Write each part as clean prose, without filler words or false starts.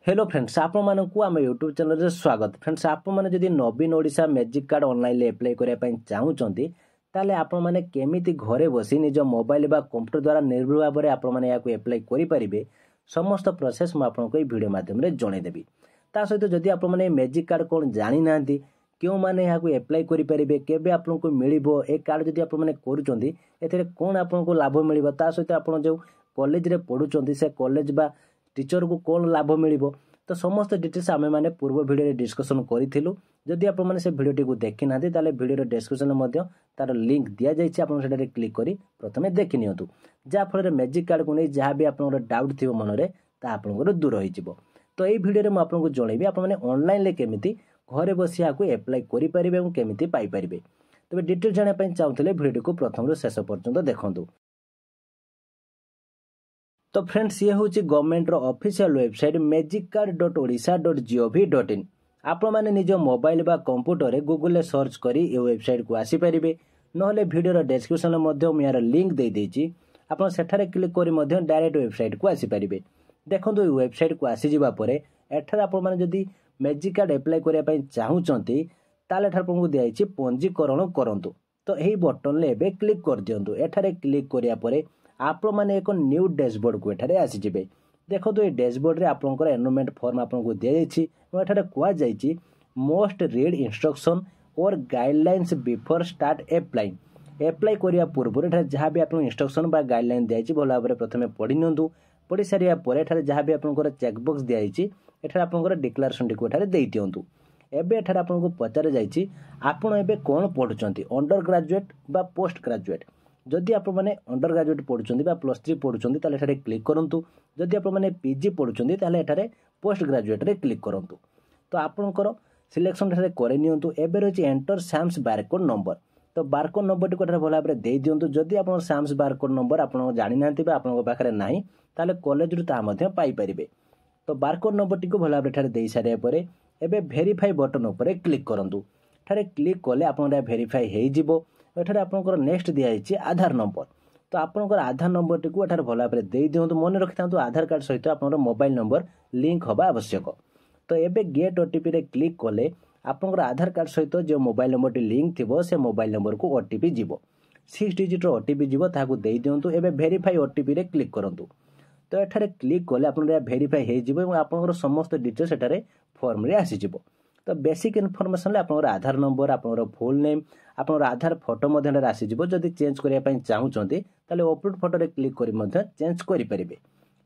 Hello friends आपण मानकु आम YouTube channel रे स्वागत। फ्रेंड्स आपण माने जदि नवीन ओडिशा मैजिक कार्ड ऑनलाइन ले अप्लाई करिया पई चाहूचंती ताले आपण माने केमिति घरे बसी निज मोबाइल बा कंप्यूटर द्वारा निर्भुल भाव में आपण माने याकु अप्लाई करि परिबे समस्त प्रोसेस म आपनको ए वीडियो माध्यम रे जणे देबी। ता सहित जदि आपण माने मैजिक कार्ड कोन जानि नांती क्यों माने याकु अप्लाई करि परिबे केबे आपनको मिलिबो ए कार्ड जदि आपण माने करूचंती एथिरे कोन आपनको लाभ मिलिबो ता सहित आपण जो कॉलेज रे पढुचंती से कॉलेज बा टीचर को कौन लाभ मिलिबो तो समस्त डिटेल्स आमे माने पूर्व वीडियो डिस्कशन करिथिलु। जदि आपण माने से वीडियो टिकु देखि नाथि ताले वीडियो डिस्क्रिप्शन मध्ये तार लिंक दिया जाइछि आपण सेटा रे क्लिक करी प्रथमे देखि नियंतु जा फल रे मैजिक कार्ड को नै जहा भी आपनर डाउट थिबो मन रे ता आपनकर दूर होई जिवो। तो एई वीडियो रे म आपनको जणैबी आपण माने ऑनलाइन ले केमिति घरे बसी आकु अप्लाई करि परिबे एवं केमिति पाई परिबे। तबे डिटेल जाने पय चाहुतले वीडियो को प्रथम रो शेष पर्यंत देखंतु। तो फ्रेंड्स ये हूँ गवर्नमेंट ऑफिशियल वेबसाइट magicard.odisha.gov.in आपण माने निज मोबाइल बा कंप्यूटर रे गूगल ले सर्च करी ए वेबसाइट को आसी परिबे नहले वीडियो रो डिस्क्रिप्शन मध्ये म यार लिंक दे देछि आपण सेठारे क्लिक करी मध्ये डायरेक्ट वेबसाइट को आसी परिबे। देखंतु ए वेबसाइट को आसी जिबा परे एठार आपण माने जदी मैजिक कार्ड अप्लाई करिया पई चाहूचंती ताले एठार आपनको दियाइछि पंजीकरण करंतु। तो एही बटन ले एबे क्लिक कर दियंतु। एठारे क्लिक करिया परे आपण माने एक न्यू डैशबोर्ड को एठारे आसी जिबे। देखो तो ये डैशबोर्ड रे आपनकर एनरोलमेंट फॉर्म आपनको दिया जाइछि और एठारे कुआ जाइछि मोस्ट रीड इंस्ट्रक्शन और गाइडलाइंस बिफोर स्टार्ट अप्लाई करिया पूर्व एठारे जहां भी आपन इंस्ट्रक्शन बा गाइडलाइन दिया जाइछि भला भाबरे प्रथमे पढि नियंतु। पढि सारिया परे एठारे जहां भी आपनकर चेक बॉक्स दिया जाइछि एठारे आपनकर डिक्लेरेशन टिको एठारे देइ दियंतु। एबे एठारे आपनको पचारे जाइछि आपण एबे कोन पढुचंती अंडर ग्रेजुएट बा पोस्ट ग्रेजुएट। जदि आपण माने अंडर ग्रेजुएट पढुचंती बा +3 पढुचंती ताले एठारे क्लिक करंतु। जदि आपण माने पीजी पढुचंती ताले एठारे पोस्ट ग्रेजुएट रे क्लिक करंतु। तो आपनकर सिलेक्शन एठारे करे नियंतु। एबे रहिछि एंटर सैम्स बारकोड नंबर। तो बारकोड नंबर टिको एठारे भला भाबरे देइ दियंतु। जदि आपण सैम्स बारकोड नंबर आपण जानि नांती बा आपण पाखरे नाही ताले कॉलेज रु ता मध्ये पाई परिबे। तो बारकोड नंबर टिको भला भाबरे एठारे देइ सारिया परे एबे वेरीफाई बटन ऊपर क्लिक करंतु। एठारे क्लिक कले आपण वेरीफाई हेइ जिवो। एठारे आपनकर नेक्स्ट दिया जाइछि आधार नंबर। तो आपनकर आधार नंबर टिको एठारे भला भाबरे देइ दियंतु। मन रखिथांतु आधार कार्ड सहित आपनकर मोबाइल नंबर लिंक होबा आवश्यक। तो एबे गेट ओटीपी रे क्लिक कले आपनकर आधार कार्ड सहित जो मोबाइल नंबर टी लिंक थिबो से मोबाइल नंबर को ओटीपी जिवो 6 डिजिट रो ओटीपी जिवो ताकू देइ दियंतु। एबे वेरीफाई ओटीपी रे क्लिक करंतु। तो एठारे क्लिक कले आपनकर वेरीफाई हेइ जिवो एवं आपनकर समस्त डिटेल्स एठारे फॉर्म रे आसी जिवो। तो बेसिक इनफॉरमेशन ले आपनकर आधार नंबर आपनकर फुल नेम आपनकर आधार फोटो मध्ये एठारे आसी जिवो। जदि चेंज करिया पई चाहूचंती ताले अपलोड फोटो रे क्लिक करी मध्ये चेंज करि परिबे।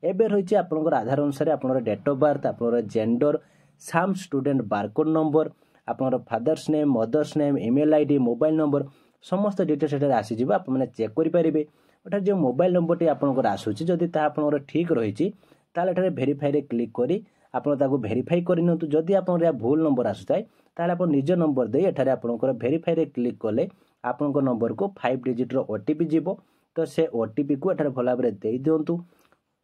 एबे रहिछि आपनकर आधार अनुसार आपनकर डेट ऑफ बर्थ आपनकर जेंडर सम स्टूडेंट बारकोड नंबर आपनकर father's name mother's name email ID mobile number समस्त डिटेल्स एठारे आसी जिवो। आप माने चेक करि परिबे एठारे जो मोबाइल नंबर टी आपनकर आसुछि जदि ता आपनकर ठीक रहिछि ताले एठारे वेरीफाई रे क्लिक करी आपण ताको वेरीफाई करि नतु। जदि आपण रे भूल नंबर आसुथाय ताले आपण निज नंबर दे एठारे आपनकर वेरीफाई रे क्लिक कले आपनकर नंबर को 5 डिजिट रो ओटीपी जिवो। तो से ओटीपी को एठारे भला भाबरे देइ दियंतु।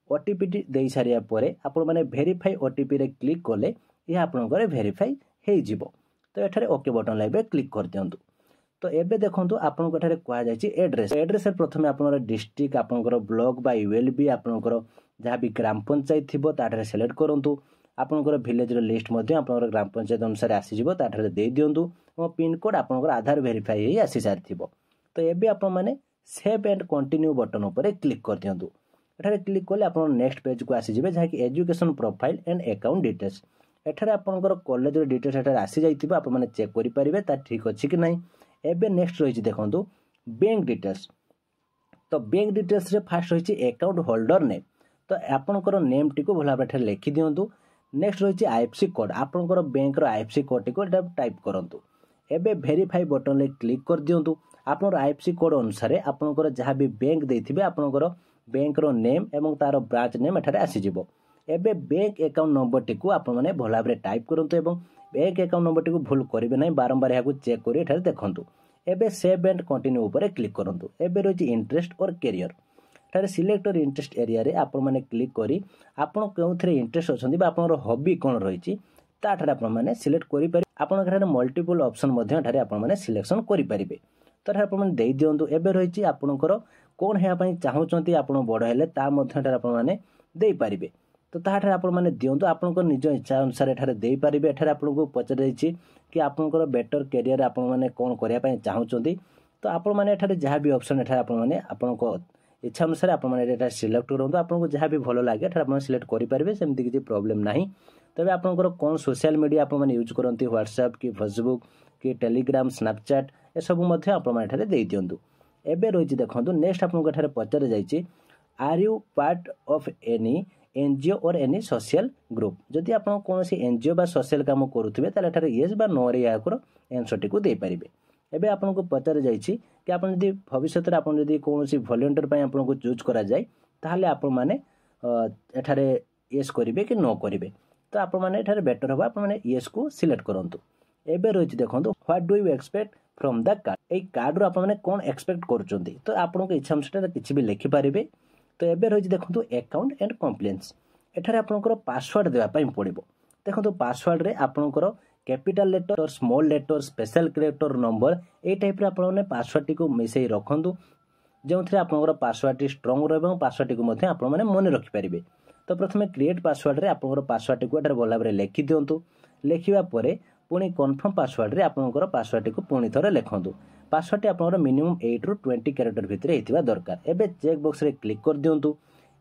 ओटीपी टी देइ सारिया परे आपण माने वेरीफाई ओटीपी रे क्लिक कले या आपनकर वेरीफाई हेइ जिवो। तो एठारे ओके बटन लाइबे क्लिक कर दियंतु। तो एबे देखंतु आपन एठारे कुआ जायछि एड्रेस रे प्रथमे आपनकर डिस्ट्रिक्ट आपनकर ब्लॉक बा यूएलबी आपनकर जहाँ भी ग्राम पंचायत थिबो ताठारे सिलेक्ट करंतु। आपनकर विलेज रो लिस्ट मध्ये आपनकर ग्राम पंचायत अनुसार आसी जिवो ताठारे देइ दियंतु और पिन कोड आपनकर आधार वेरीफाई हेइ आसी सारथिबो। तो एबे आपण माने सेव एंड कंटिन्यू बटन ऊपर क्लिक कर दियंतु। एठारे क्लिक कले आपण नेक्स्ट पेज को आसी जिवे जहाँ कि education profile and account details. एठारे आपनकर कॉलेज रो डिटेल्स एठारे आसी जाइतिबो आपण माने चेक करि परिबे ता ठीक अछि कि नाही। एबे नेक्स्ट रहिछि देखंतु बैंक डिटेल्स। तो बैंक डिटेल्स रे फर्स्ट रहिछि अकाउंट होल्डर नेम। तो आपनकर नेम टिको भला भाबरे लिखि दियंतु। नेक्स्ट रहिछि आईएफसी कोड आपनकर बैंक रो आईएफसी कोड टिको टाइप करंतु। एबे वेरीफाई बटन ले क्लिक कर दियंतु। आपनकर आईएफसी कोड अनुसार आपनकर जहाँ भी बैंक देथिबे आपनकर बैंक रो नेम एवं तारो ब्रांच नेम एठारे आसी जिवो। एबे बैंक अकाउंट नंबर टिको आपण माने भला भाबरे टाइप करंतु एवं बैंक अकाउंट नंबर टिको भूल करिवे नै बारंबार याकू चेक करि एठारे देखंतु। एबे सेव एंड कंटिन्यू ऊपर क्लिक करंतु। एबे रहिछि इंटरेस्ट और करियर एठारे सिलेक्ट और इंटरेस्ट एरिया रे आपण माने क्लिक करी आपण केउथरे इंटरेस्ट अछंती बा आपनर हॉबी कोन रहिछि ता एठारे आपण माने सिलेक्ट करि पारि। आपण एठारे मल्टीपल ऑप्शन मध्ये एठारे आपण माने सिलेक्शन करि परिबे। तो एठारे आपण माने देइ दियंतु। एबे रहिछि आपनकर कोन हेया पई चाहउचंती आपण बड हेले ता मध्ये एठारे आपण माने देइ परिबे। तो तो ताठारे आपण माने दियंतु आपनकर निज इच्छा अनुसार एठारे देई परिबे। एठारे आपनको पचर जाइछि कि आपनकर बेटर करियर आपण माने कोन करिया पय चाहुचंती तो आपण माने एठारे जहाँ भी ऑप्शन एठारे आपण माने आपनको इच्छा अनुसार आपण माने एटा सिलेक्ट करंतु आपनको जहाँ भी भलो लागे एठारे आपण सिलेक्ट करि परिबे सेमति किछि प्रॉब्लम नाही। तबे आपनकर कोन सोशल मीडिया आपण माने यूज करंती व्हाट्सएप कि फेसबुक कि टेलीग्राम स्नैपचैट ए सब मध्ये आपण माने एठारे देई दियंतु। एबे रहिछि देखंतु नेक्स्ट आपनको एठारे पचर जाइछि are you part of any NGO or any social group. जदि आपण कोनोसी एनजीओ बा सोशल काम करूथिबे ताले एठारे यस बा नो रे याकर आंसर टिकु दे परिबे। एबे आपनको पचर जाइछि कि आपण जदि भविष्यत रे आपण जदि कोनोसी वॉलंटियर पय आपनको चूज करा जाय ताले आपण माने एठारे यस करिवे कि नो करिवे तो आपण माने एठारे बेटर होबा आपण माने यस को सिलेक्ट करंतु। एबे रहिछि देखंतु what do you expect from the card. ए कार्ड रो आपण माने कोन एक्सपेक्ट करचंती तो आपनको इच्छा अनुसार किछि भी लिखि परिबे। तो एबे रहिछि देखंतु अकाउंट एंड कंप्लेंट्स एठारे आपनकर पासवर्ड देबा पय पड़िबो। देखंतु पासवर्ड रे आपनकर कैपिटल लेटर और small letter special character number ए टाइप रे आपण पासवर्ड टी को मिसई रखंतु जो थे आपनकर पासवर्ड टी स्ट्रांग रहबो पासवर्ड टी को मध्ये आपण माने मन रखि परिबे। तो प्रथमे क्रिएट पासवर्ड रे आपनकर पासवर्ड टी को एठारे बोला बरे लिखि दियंतु। लिखिबा परे पुणी कन्फर्म पासवर्ड रे आपनकर पासवर्ड टी को पुणी थरे लिखंतु। पासवर्ड टी आपनकर मिनिमम 8 रु 20 कैरेक्टर भितरे हेतिबा दरकार। एबे चेक बॉक्स रे क्लिक कर दियंतु।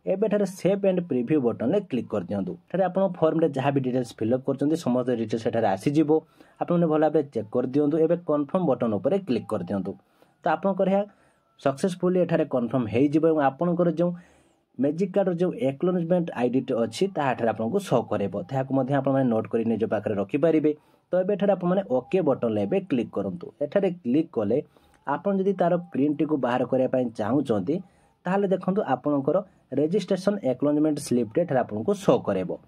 एबे ठारे सेव एंड प्रीव्यू बटन रे क्लिक कर दियंतु। ठारे आपण फॉर्म रे जहां भी डिटेल्स फिलअप करचंती समस्त डिटेल्स एठारे आसी जिवो आपण भला बे चेक कर दियंतु। एबे कन्फर्म बटन ऊपर क्लिक कर दियंतु। तो आपनकर हे सक्सेसफुली एठारे कन्फर्म हेइ जिवो एवं आपनकर जो मैजिक कार्ड जो एक्नॉलेजमेंट आईडी अछि ताहा ठारे आपनको शो करेबो ताहाको मध्ये आपण माने नोट करि निज पाखरे रखि परिबे। तो एबे एठारे आपण माने ओके बटन लेबे क्लिक करंतु। एठारे क्लिक कले आपण जदि तार प्रिंट को बाहर करिया पय चाहुचंती ताहाले देखंतु आपनकर रजिस्ट्रेशन एक्नॉलेजमेंट स्लिप टे एठारे आपनको शो करेबो।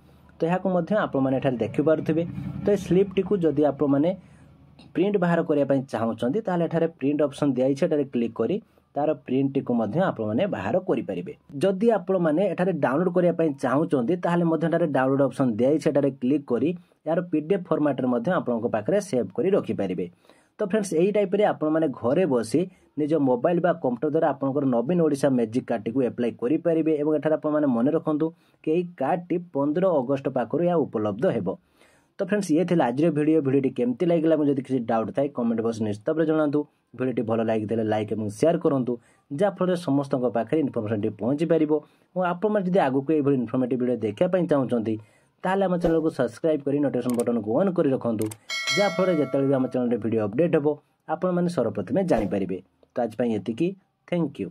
तो याको मध्ये आपण माने एठारे देखि पारुथिबे। तो ए स्लिप टी को जदि आपण माने प्रिंट बाहर करिया पय चाहुचंती ताहाले एठारे प्रिंट ऑप्शन दियाइ छै एठारे क्लिक करी तार प्रिंट टी को मध्ये आपण माने बाहर करि परिबे। जदि आपण माने एठारे डाउनलोड करिया पय चाहुचंती ताहाले मध्ये एठारे डाउनलोड ऑप्शन दियाइ छै एठारे क्लिक करी यार पीडीएफ फॉर्मेट रे मध्ये आपनको पाखरे सेव करी रखि परिबे। तो फ्रेंड्स एही टाइप रे आपण माने घरे बसी निज मोबाइल बा कंप्यूटर द्वारा आपनकर नवीन ओडिशा मैजिक कार्ड टी को अप्लाई करि परिबे। एवं एठारे आपण माने मने रखंतु कि एही कार्ड टी 15 अगस्त पाखरु या उपलब्ध हेबो। तो फ्रेंड्स ये थिला आज वीडियो टी केमती लागला मु जदि किछि डाउट थाए कमेंट बॉक्स निश्चित भाबरे जणांतु। वीडियो टी भलो लाइक देले लाइक एवं शेयर करंतु जा फल समस्त पाखरे इनफॉरमेशन टी पहुंची परिबो। और आपण माने जदि आगु को ए इनफॉर्मेटिव वीडियो देखिया पय चाहुचंती ताले हम चैनल को सब्सक्राइब करी नोटिफिकेशन बटन को ऑन करी रखंतु जा फल जेतले भी हम चैनल रे वीडियो अपडेट हेबो आपण माने सर्वप्रथमे जानि परिबे। तो आज पय एतिकी थैंक यू।